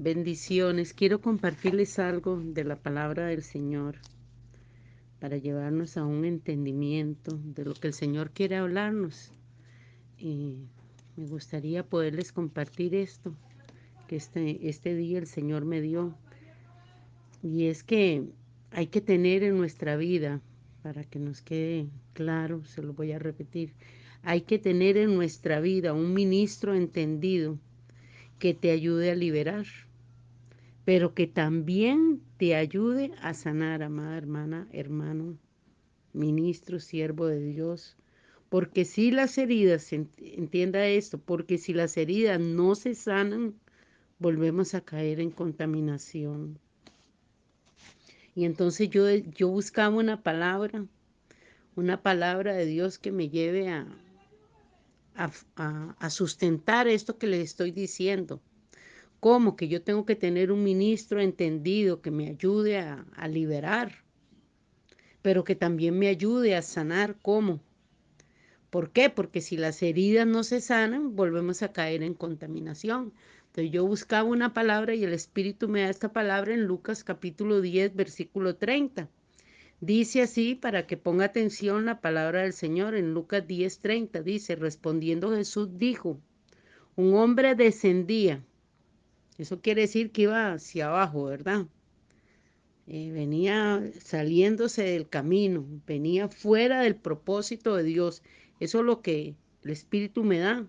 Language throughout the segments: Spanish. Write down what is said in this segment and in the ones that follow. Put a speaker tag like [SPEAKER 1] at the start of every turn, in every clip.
[SPEAKER 1] Bendiciones. Quiero compartirles algo de la palabra del Señor para llevarnos a un entendimiento de lo que el Señor quiere hablarnos. Y me gustaría poderles compartir esto que este día el Señor me dio. Y es que hay que tener en nuestra vida, para que nos quede claro, se lo voy a repetir, hay que tener en nuestra vida un ministro entendido que te ayude a liberar, pero que también te ayude a sanar, amada hermana, hermano, ministro, siervo de Dios. Porque si las heridas, entienda esto, porque si las heridas no se sanan, volvemos a caer en contaminación. Y entonces yo buscaba una palabra de Dios que me lleve a sustentar esto que le estoy diciendo. ¿Cómo? Que yo tengo que tener un ministro entendido que me ayude a liberar, pero que también me ayude a sanar. ¿Cómo? ¿Por qué? Porque si las heridas no se sanan, volvemos a caer en contaminación. Entonces yo buscaba una palabra y el Espíritu me da esta palabra en Lucas capítulo 10, versículo 30. Dice así, para que ponga atención la palabra del Señor, en Lucas 10, 30, dice, respondiendo Jesús dijo, un hombre descendía. Eso quiere decir que iba hacia abajo, ¿verdad? Venía saliéndose del camino, venía fuera del propósito de Dios. Eso es lo que el Espíritu me da.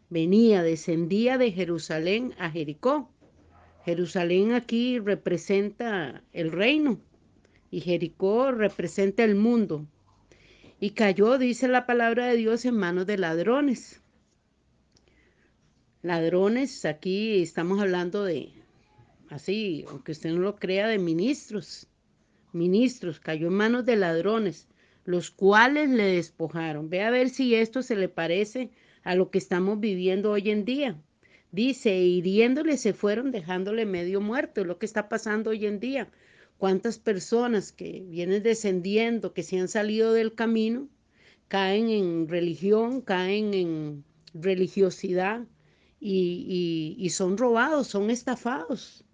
[SPEAKER 1] Descendía de Jerusalén a Jericó. Jerusalén aquí representa el reino y Jericó representa el mundo. Y cayó, dice la palabra de Dios, en manos de ladrones. Ladrones, aquí estamos hablando de, así, aunque usted no lo crea, de ministros. Ministros, cayó en manos de ladrones, los cuales le despojaron. Ve a ver si esto se le parece a lo que estamos viviendo hoy en día. Dice, hiriéndole se fueron dejándole medio muerto, es lo que está pasando hoy en día. ¿Cuántas personas que vienen descendiendo, que se han salido del camino, caen en religión, caen en religiosidad y son robados, son estafados?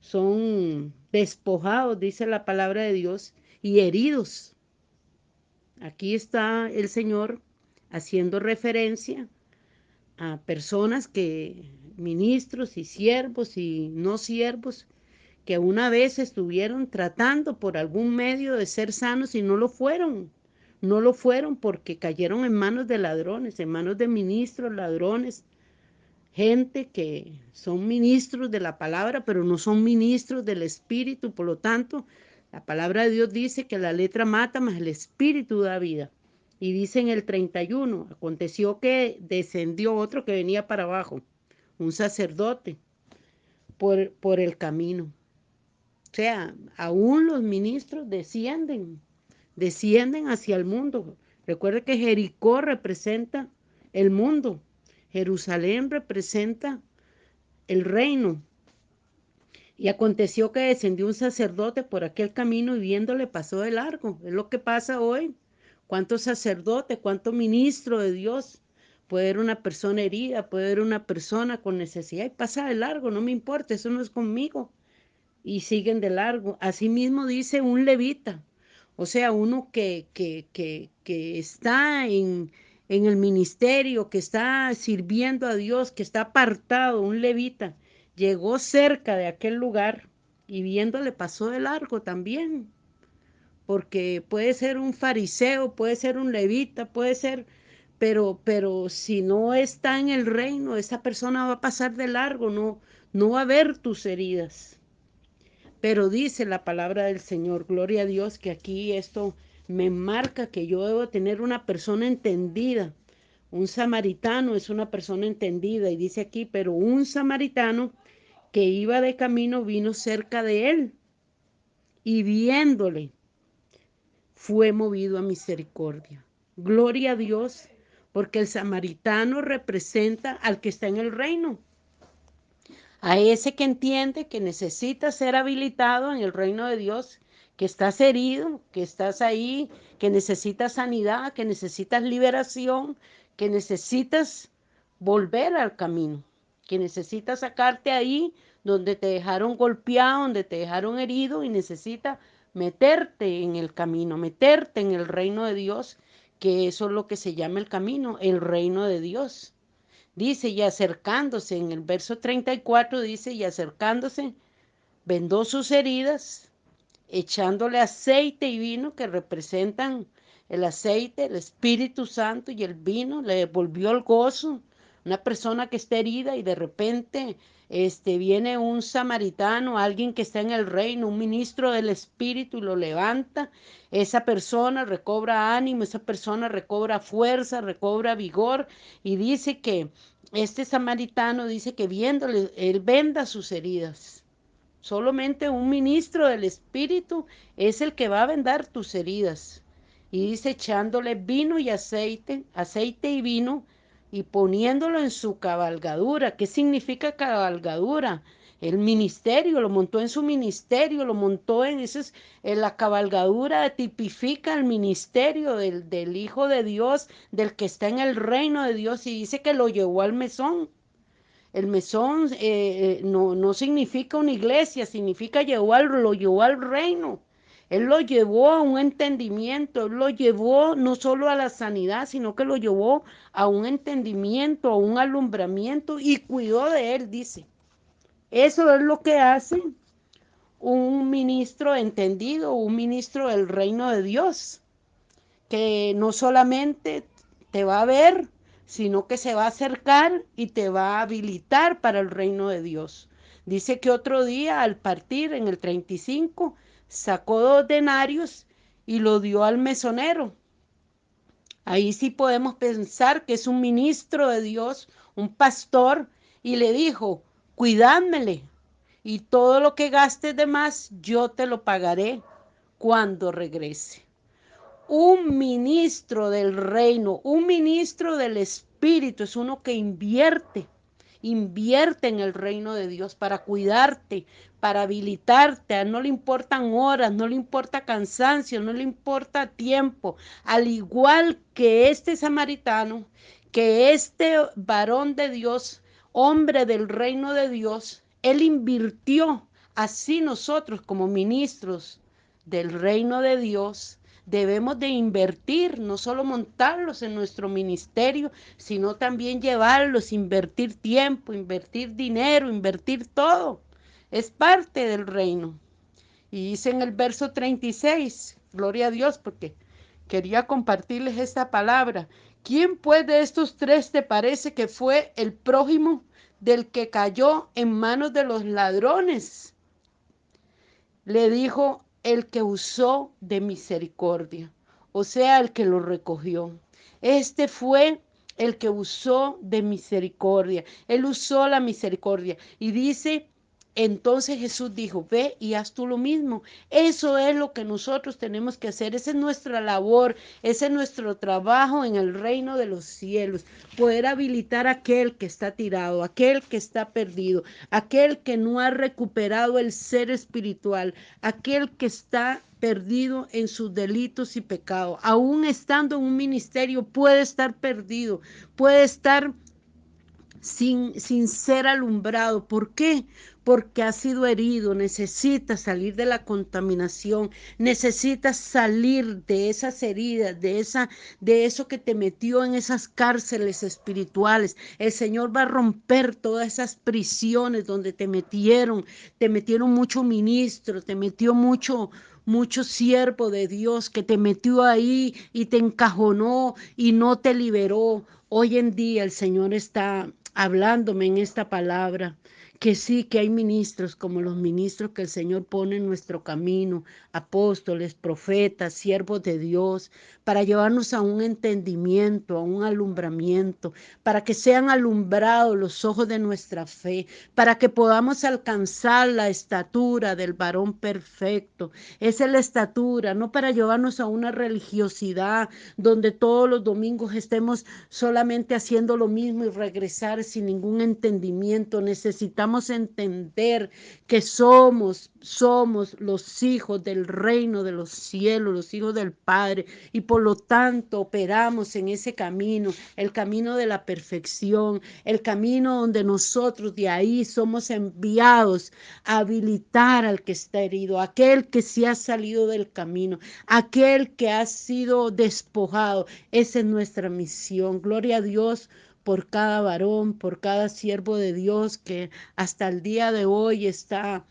[SPEAKER 1] Son despojados, dice la palabra de Dios, y heridos. Aquí está el Señor haciendo referencia a personas que, ministros y siervos y no siervos, que una vez estuvieron tratando por algún medio de ser sanos y no lo fueron. No lo fueron porque cayeron en manos de ladrones, en manos de ministros, ladrones, gente que son ministros de la palabra, pero no son ministros del Espíritu. Por lo tanto, la palabra de Dios dice que la letra mata, mas el Espíritu da vida. Y dice en el 31, aconteció que descendió otro que venía para abajo, un sacerdote, por el camino. O sea, aún los ministros descienden hacia el mundo. Recuerde que Jericó representa el mundo. Jerusalén representa el reino. Y aconteció que descendió un sacerdote por aquel camino y viéndole pasó de largo. Es lo que pasa hoy. ¿Cuántos sacerdotes, cuánto ministro de Dios? Puede haber una persona herida, puede haber una persona con necesidad y pasa de largo, no me importa, eso no es conmigo. Y siguen de largo. Asimismo dice un levita, o sea, uno que está en el ministerio, que está sirviendo a Dios, que está apartado, un levita, llegó cerca de aquel lugar y viéndole pasó de largo también, porque puede ser un fariseo, puede ser un levita, puede ser, pero si no está en el reino, esa persona va a pasar de largo, no va a ver tus heridas. Pero dice la palabra del Señor, gloria a Dios, que aquí esto me marca que yo debo tener una persona entendida. Un samaritano es una persona entendida y dice aquí, pero un samaritano que iba de camino vino cerca de él y viéndole fue movido a misericordia. Gloria a Dios, porque el samaritano representa al que está en el reino. A ese que entiende que necesita ser habilitado en el reino de Dios, que estás herido, que estás ahí, que necesitas sanidad, que necesitas liberación, que necesitas volver al camino. que necesita sacarte ahí donde te dejaron golpeado, donde te dejaron herido y necesita meterte en el camino, meterte en el reino de Dios, que eso es lo que se llama el camino, el reino de Dios. Dice, y acercándose, en el verso 34 dice, y acercándose, vendó sus heridas, echándole aceite y vino que representan el aceite, el Espíritu Santo y el vino, le devolvió el gozo. Una persona que está herida y de repente viene un samaritano, alguien que está en el reino, un ministro del Espíritu y lo levanta. Esa persona recobra ánimo, esa persona recobra fuerza, recobra vigor y dice que este samaritano dice que viéndole, él venda sus heridas. Solamente un ministro del Espíritu es el que va a vendar tus heridas. Y dice echándole vino y aceite, aceite y vino, y poniéndolo en su cabalgadura. ¿Qué significa cabalgadura? El ministerio, lo montó en su ministerio, lo montó en la cabalgadura, tipifica el ministerio del Hijo de Dios, del que está en el reino de Dios, y dice que lo llevó al mesón. El mesón no significa una iglesia, significa lo llevó al reino. Él lo llevó a un entendimiento, él lo llevó no solo a la sanidad, sino que lo llevó a un entendimiento, a un alumbramiento y cuidó de él, dice. Eso es lo que hace un ministro entendido, un ministro del reino de Dios, que no solamente te va a ver, sino que se va a acercar y te va a habilitar para el reino de Dios. Dice que otro día al partir en el 35 sacó 2 denarios y lo dio al mesonero. Ahí sí podemos pensar que es un ministro de Dios, un pastor, y le dijo, cuídamele y todo lo que gastes de más yo te lo pagaré cuando regrese. Un ministro del reino, un ministro del Espíritu es uno que invierte en el reino de Dios para cuidarte, para habilitarte. A él no le importan horas, no le importa cansancio, no le importa tiempo. Al igual que este samaritano, que este varón de Dios, hombre del reino de Dios, él invirtió. Así nosotros como ministros del reino de Dios debemos de invertir, no solo montarlos en nuestro ministerio, sino también llevarlos, invertir tiempo, invertir dinero, invertir todo. Es parte del reino. Y dice en el verso 36, gloria a Dios, porque quería compartirles esta palabra. ¿Quién pues de estos 3 te parece que fue el prójimo del que cayó en manos de los ladrones? Le dijo el que usó de misericordia, o sea, el que lo recogió. Este fue el que usó de misericordia. Él usó la misericordia. Y dice, entonces Jesús dijo, ve y haz tú lo mismo. Eso es lo que nosotros tenemos que hacer. Esa es nuestra labor, ese es nuestro trabajo en el reino de los cielos. Poder habilitar a aquel que está tirado, aquel que está perdido, aquel que no ha recuperado el ser espiritual, aquel que está perdido en sus delitos y pecados. Aún estando en un ministerio puede estar perdido, puede estar sin ser alumbrado. ¿Por qué? Porque ha sido herido, necesita salir de la contaminación, necesita salir de esas heridas, de eso que te metió en esas cárceles espirituales. El Señor va a romper todas esas prisiones donde te metieron mucho ministro, te metió mucho siervo de Dios que te metió ahí y te encajonó y no te liberó. Hoy en día el Señor está hablándome en esta palabra, que sí, que hay ministros como los ministros que el Señor pone en nuestro camino, apóstoles, profetas, siervos de Dios, para llevarnos a un entendimiento, a un alumbramiento, para que sean alumbrados los ojos de nuestra fe, para que podamos alcanzar la estatura del varón perfecto. Esa es la estatura, no para llevarnos a una religiosidad donde todos los domingos estemos solamente haciendo lo mismo y regresar sin ningún entendimiento. Necesitamos necesitamos entender que somos los hijos del reino de los cielos, los hijos del Padre, y por lo tanto operamos en ese camino, el camino de la perfección, el camino donde nosotros de ahí somos enviados a habilitar al que está herido, aquel que se ha salido del camino, aquel que ha sido despojado. Esa es nuestra misión. Gloria a Dios por cada varón, por cada siervo de Dios que hasta el día de hoy está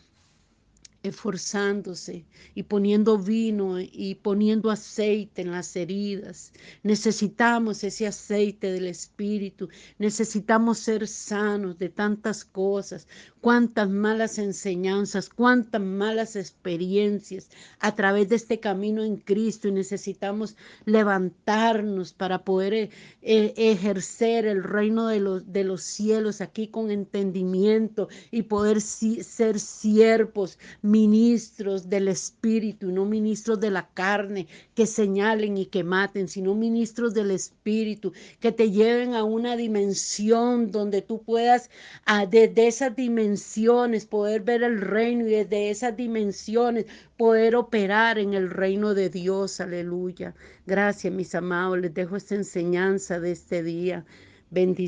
[SPEAKER 1] esforzándose y poniendo vino y poniendo aceite en las heridas. Necesitamos ese aceite del Espíritu, necesitamos ser sanos de tantas cosas, cuántas malas enseñanzas, cuántas malas experiencias a través de este camino en Cristo, y necesitamos levantarnos para poder ejercer el reino de los cielos aquí con entendimiento y poder ser siervos, ministros del Espíritu, no ministros de la carne que señalen y que maten, sino ministros del Espíritu que te lleven a una dimensión donde tú puedas desde esas dimensiones poder ver el reino y desde esas dimensiones poder operar en el reino de Dios. Aleluya. Gracias, mis amados. Les dejo esta enseñanza de este día. Bendiciones.